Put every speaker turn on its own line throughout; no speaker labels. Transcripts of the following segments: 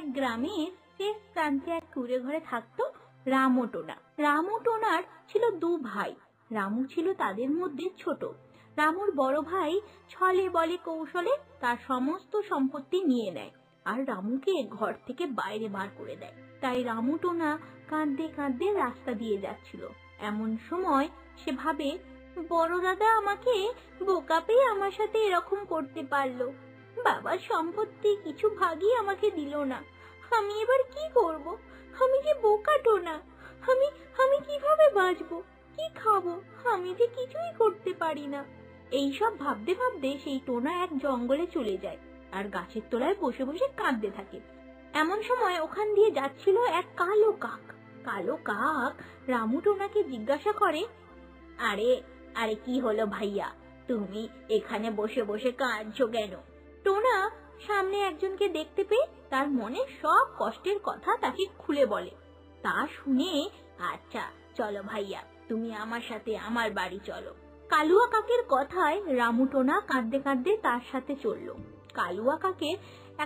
এক গ্রামের শেষ প্রান্তে এক কুঁড়ে ঘরে থাকতো রাম ও টোনা। রাম ও টোনার ছিল দু ভাই। রামু ছিল তাদের মধ্যে ছোট। রামুর বড় ভাই ছলে বলে কৌশলে তার সমস্ত সম্পত্তি নিয়ে নেয় আর রামুকে ঘর থেকে বাইরে বার করে দেয়। তাই রামু টোনা কাঁদতে কাঁদতে রাস্তা দিয়ে যাচ্ছিল। এমন সময় সে ভাবে, বড় দাদা আমাকে বোকা পেয়ে আমার সাথে এরকম করতে পারলো। বাবার সম্পত্তি কিছু ভাগই আমাকে দিল না। আমি এবার কি করব? আমি যে বোকা টোনা, আমি কিভাবে বাঁচবো, কি খাবো? আমি যে কিছুই করতে পারি না। এইসব ভাবতে ভাবতে সেই টোনা এক জঙ্গলে চলে যায় আর গাছের তলায় বসে বসে কাঁদতে থাকে। এমন সময় ওখান দিয়ে যাচ্ছিল এক কালো কাক। কালো কাক রামু টোনাকে জিজ্ঞাসা করে, আরে আরে কি হলো ভাইয়া, তুমি এখানে বসে বসে কাঁদছো কেন? টোনা সামনে একজনকে দেখতে পেয়ে তার মনে সব কষ্টের কথা তাকে খুলে বলে। তা শুনে, আচ্ছা চলো ভাইয়া, তুমি আমার সাথে আমার বাড়ি চলো। কালুয়া কাকের কথায় রামু টোনা কাঁদতে কাঁদতে তার সাথে চলল। কালুয়া কাকের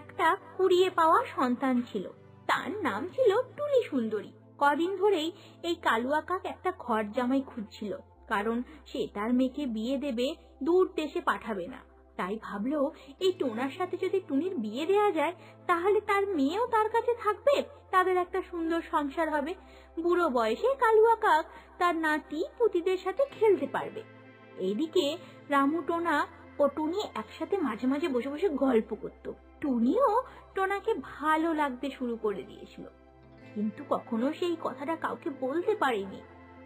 একটা কুড়িয়ে পাওয়া সন্তান ছিল, তার নাম ছিল টুনি সুন্দরী। কদিন ধরেই এই কালুয়া কাক একটা ঘর জামাই খুঁজছিল, কারণ সে তার মেয়েকে বিয়ে দেবে, দূর দেশে পাঠাবে না। তাই ভাবলো এই টোনার সাথে যদি টুনির বিয়ে দেয়া যায় তাহলে তার মেয়েও তার কাছে থাকবে, তাদের একটা সুন্দর সংসার হবে। বুড়ো বয়সে কালুয়া কাক তার নাতি পুতিদের সাথে খেলতে পারবে। এইদিকে রামু টোনা ও টুনি একসাথে মাঝে মাঝে বসে বসে গল্প করত। টুনিও টোনাকে ভালো লাগতে শুরু করে দিয়েছিল, কিন্তু কখনো সেই কথাটা কাউকে বলতে পারেনি।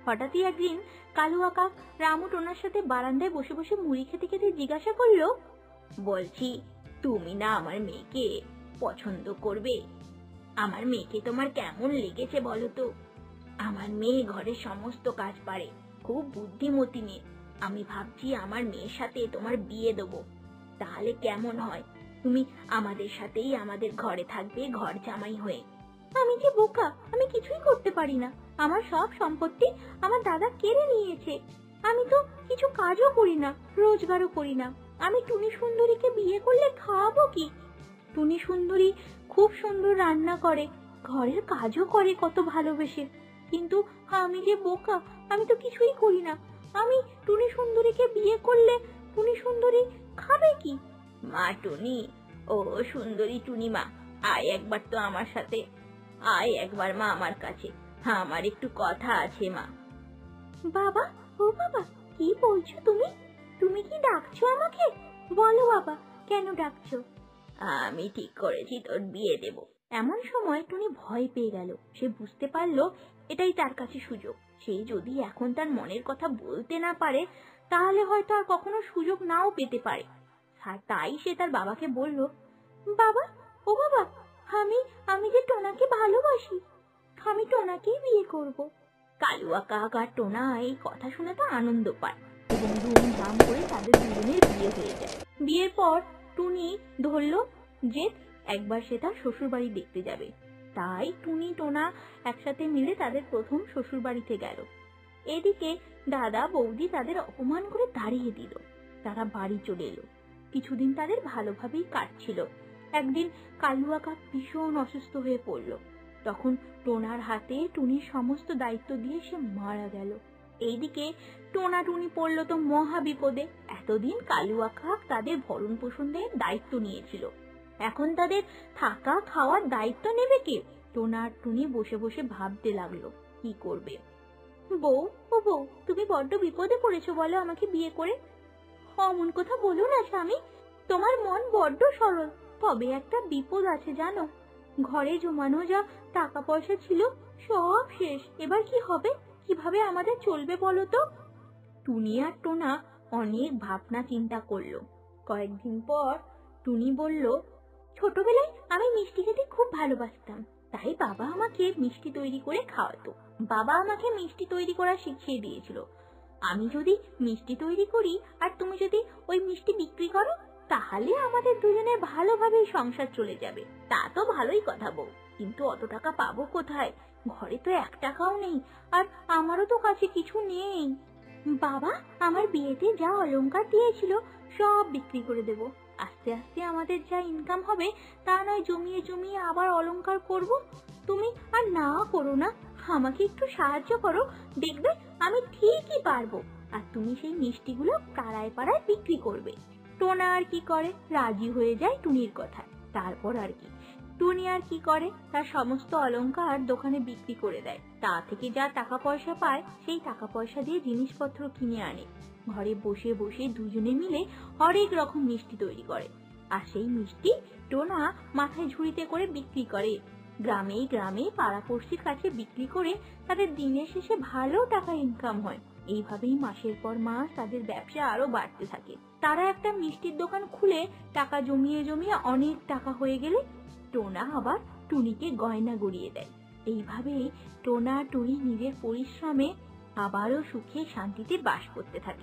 হঠাৎই একদিন কালুয়া কাক রামু টোনার সাথে বারান্দায় বসে বসে মুড়ি খেতে খেতে জিজ্ঞাসা করলো, বলছি তুমি না আমার মেয়েকে পছন্দ করবে? আমার মেয়েকে তোমার কেমন লেগেছে বলো তো? আমার মেয়ে ঘরের সমস্ত কাজ পারে, খুব বুদ্ধিমতী মেয়ে। আমি ভাবছি আমার মেয়ের সাথে তোমার বিয়ে দেবো, তাহলে কেমন হয়? তুমি আমাদের সাথেই আমাদের ঘরে থাকবে ঘর জামাই হয়ে। আমি যে বোকা, আমি কিছুই করতে পারি না। আমার সব সম্পত্তি আমার দাদা কেড়ে নিয়েছে। আমি তো কিছু কাজও করি না, রোজগারও করি না। আমি টুনি সুন্দরীকে বিয়ে করলে খাওয়াবো কি? টুনি সুন্দরী খুব সুন্দর রান্না করে, ঘরের কাজও করে কত ভালোবেসে, কিন্তু আমি যে বোকা, আমি তো কিছুই করি না। আমি টুনি সুন্দরীকে বিয়ে করলে টুনি সুন্দরী খাবে কি? মা টুনি, ও সুন্দরী টুনি মা, আয় একবার তো আমার সাথে, আয় একবার মা আমার কাছে, আমার একটু কথা আছে মা। বাবা, ও বাবা, কি বলছো তুমি? তুমি কি ডাকছো আমাকে? বলো বাবা, কেন ডাকছো? আমি ঠিক করেছি তোর বিয়ে দেব। এমন সময় টুনি ভয় পেয়ে গেল। সে বুঝতে পারলো এটাই তার কাছে সুযোগ। সে যদি এখন তার মনের কথা বলতে না পারে তাহলে হয়তো আর কখনো সুযোগ নাও পেতে পারে। তাই সে তার বাবাকে বলল, বাবা, ও বাবা, আমি যে টোনাকে ভালোবাসি, আমি টোনাকেই বিয়ে করব। কালুয়া কাক আর টোনা এই কথা শুনে তো আনন্দ পায় এবং ধুমধাম করে তাদের দুজনের বিয়ে হয়ে যায়। বিয়ের পর টুনি ধরল যে একবার সে তার শ্বশুর বাড়ি দেখতে যাবে। তাই টুনি টোনা একসাথে মিলে তাদের প্রথম শ্বশুর বাড়িতে গেল। এদিকে দাদা বৌদি তাদের অপমান করে তাড়িয়ে দিল। তারা বাড়ি চলে এলো। কিছুদিন তাদের ভালোভাবেই কাটছিল। একদিন কালুয়া কাক ভীষণ অসুস্থ হয়ে পড়ল। তখন টোনার হাতে টুনির সমস্ত দায়িত্ব দিয়ে সে মারা গেল। এইদিকে টোনা টুনি পড়লো তো মহা বিপদে। এতদিন কালুয়া কাক তাদের ভরণ পোষণের দায়িত্ব নিয়েছিল, এখন তাদের থাকা খাওয়ার দায়িত্ব নেবে কে? টোনা আর টুনি বসে বসে ভাবতে লাগলো কি করবে। বউ, ও বউ, তুমি বড্ড বিপদে পড়েছো বলো আমাকে বিয়ে করে। অমন কথা বলো না স্বামী, তোমার মন বড্ড সরল, তবে একটা বিপদ আছে জানো। ঘরে জমানো যা টাকা পয়সা ছিল সব শেষ। এবার কি হবে? কিভাবে আমাদের চলবে বলো তো? টুনি আর টোনা অনেক ভাবনা চিন্তা করলো। কয়েকদিন পর টুনি বলল, ছোটবেলায় আমি মিষ্টি খেতে খুব ভালোবাসতাম, তাই বাবা আমাকে মিষ্টি তৈরি করে খাওয়াতো। বাবা আমাকে মিষ্টি তৈরি করা শিখিয়ে দিয়েছিল। আমি যদি মিষ্টি তৈরি করি আর তুমি যদি ওই মিষ্টি বিক্রি করো তাহলে আমাদের দুজনের ভালোভাবেই সংসার চলে যাবে। তা তো ভালোই কথা বউ, কিন্তু অত টাকা পাবো কোথায়? ঘরে তো 1 টাকাও নেই, আর আমারও তো কাছে কিছু নেই। বাবা আমার বিয়েতে যা অলংকার দিয়েছিল সব বিক্রি করে দেবো, আজ আস্তে আস্তে আমাদের যা ইনকাম হবে তা নয় জমিয়ে জমিয়ে আবার অলংকার করব। তুমি আর না করো না, আমাকে একটু সাহায্য করো, দেখবে আমি ঠিকই পারবো। আর তুমি সেই মিষ্টিগুলো পাড়ায় পাড়ায় বিক্রি করবে। টোনা আর কি করে, রাজি হয়ে যায় টুনির কথায়। তারপর আর কি, টুনি আর কি করে, তার সমস্ত অলংকার দোকানে বিক্রি করে দেয়। তা থেকে যা টাকা পয়সা পায় সেই টাকা পয়সা দিয়ে জিনিসপত্র কিনে আনে। ঘরে বসে বসে দুজনে মিলে হরেক রকম মিষ্টি তৈরি করে। আর সেই মিষ্টি টোনা মাথায় ঝুড়িতে করে বিক্রি করে। গ্রামে গ্রামে পাড়াপড়শির কাছে বিক্রি করে তাদের দিনের শেষে ভালো টাকা ইনকাম হয়। এইভাবেই মাসের পর মাস তাদের ব্যবসা আরো বাড়তে থাকে। তারা একটা মিষ্টির দোকান খুলে টাকা জমিয়ে জমিয়ে অনেক টাকা হয়ে গেলে টোনা আবার টুনিকে গয়না গড়িয়ে দেয়। এইভাবেই টোনা আর টুনি নিজের পরিশ্রমে আবারও সুখে শান্তিতে বাস করতে থাকে।